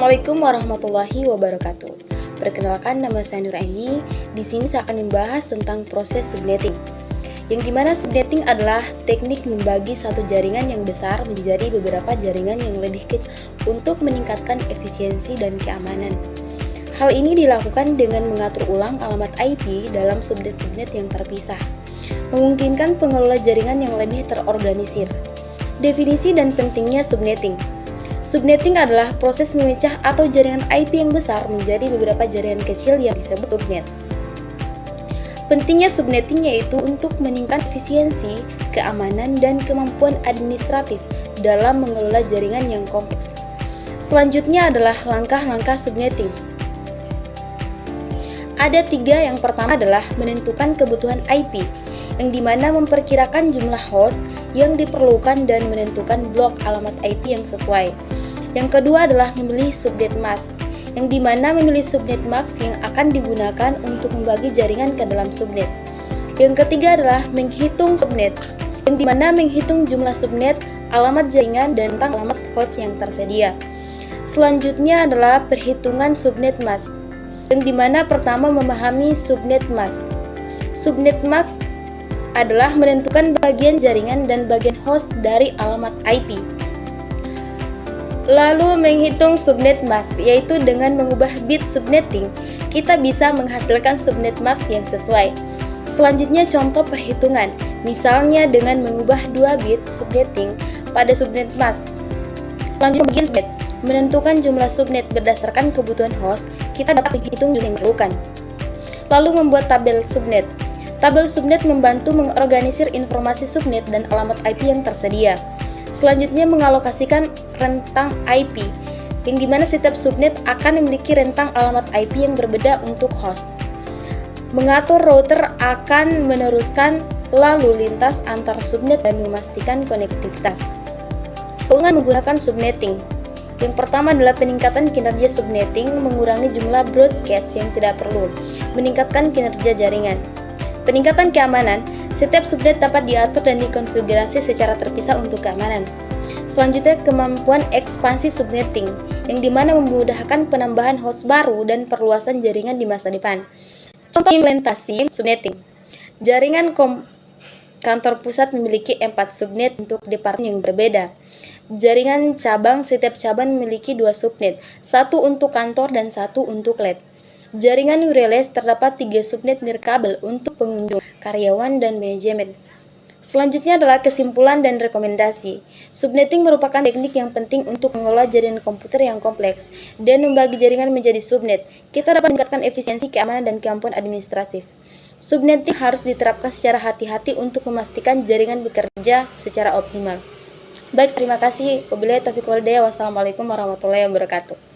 Assalamualaikum warahmatullahi wabarakatuh. Perkenalkan, nama saya Nuraini. Di sini saya akan membahas tentang proses subnetting. Yang dimana subnetting adalah teknik membagi satu jaringan yang besar menjadi beberapa jaringan yang lebih kecil untuk meningkatkan efisiensi dan keamanan. Hal ini dilakukan dengan mengatur ulang alamat IP dalam subnet-subnet yang terpisah, memungkinkan pengelola jaringan yang lebih terorganisir. Definisi dan pentingnya subnetting. Subnetting adalah proses memecah atau jaringan IP yang besar menjadi beberapa jaringan kecil yang disebut subnet. Pentingnya subnetting yaitu untuk meningkatkan efisiensi, keamanan, dan kemampuan administratif dalam mengelola jaringan yang kompleks. Selanjutnya adalah langkah-langkah subnetting. Ada 3. Yang pertama adalah menentukan kebutuhan IP, yang dimana memperkirakan jumlah host yang diperlukan dan menentukan blok alamat IP yang sesuai. Yang kedua adalah memilih subnet mask, yang dimana memilih subnet mask yang akan digunakan untuk membagi jaringan ke dalam subnet. Yang ketiga adalah menghitung subnet, yang dimana menghitung jumlah subnet, alamat jaringan, dan tentang alamat host yang tersedia. Selanjutnya adalah perhitungan subnet mask, yang dimana pertama memahami subnet mask. Subnet mask adalah menentukan bagian jaringan dan bagian host dari alamat IP. Lalu menghitung subnet mask, yaitu dengan mengubah bit subnetting, kita bisa menghasilkan subnet mask yang sesuai. Selanjutnya contoh perhitungan, misalnya dengan mengubah 2 bit subnetting pada subnet mask. Selanjutnya bagian subnet, menentukan jumlah subnet berdasarkan kebutuhan host, kita dapat menghitung jumlah yang diperlukan. Lalu membuat tabel subnet. Tabel subnet membantu mengorganisir informasi subnet dan alamat IP yang tersedia. Selanjutnya mengalokasikan rentang IP, yang dimana setiap subnet akan memiliki rentang alamat IP yang berbeda untuk host. Mengatur router akan meneruskan lalu lintas antar subnet dan memastikan konektivitas. Keunggulan menggunakan subnetting. Yang pertama adalah peningkatan kinerja subnetting, mengurangi jumlah broadcast yang tidak perlu, meningkatkan kinerja jaringan. Peningkatan keamanan, setiap subnet dapat diatur dan dikonfigurasi secara terpisah untuk keamanan. Selanjutnya, kemampuan ekspansi subnetting, yang dimana memudahkan penambahan host baru dan perluasan jaringan di masa depan. Contoh implementasi subnetting. Jaringan kantor pusat memiliki 4 subnet untuk departemen yang berbeda. Jaringan cabang, setiap cabang memiliki 2 subnet, 1 untuk kantor dan 1 untuk lab. Jaringan wireless terdapat 3 subnet nirkabel untuk pengunjung, karyawan, dan manajemen. Selanjutnya adalah kesimpulan dan rekomendasi. Subnetting merupakan teknik yang penting untuk mengelola jaringan komputer yang kompleks dan membagi jaringan menjadi subnet. Kita dapat meningkatkan efisiensi, keamanan, dan kemampuan administratif. Subnetting harus diterapkan secara hati-hati untuk memastikan jaringan bekerja secara optimal. Baik, terima kasih. Wabillahi taufiq wal hidayah. Wassalamualaikum warahmatullahi wabarakatuh.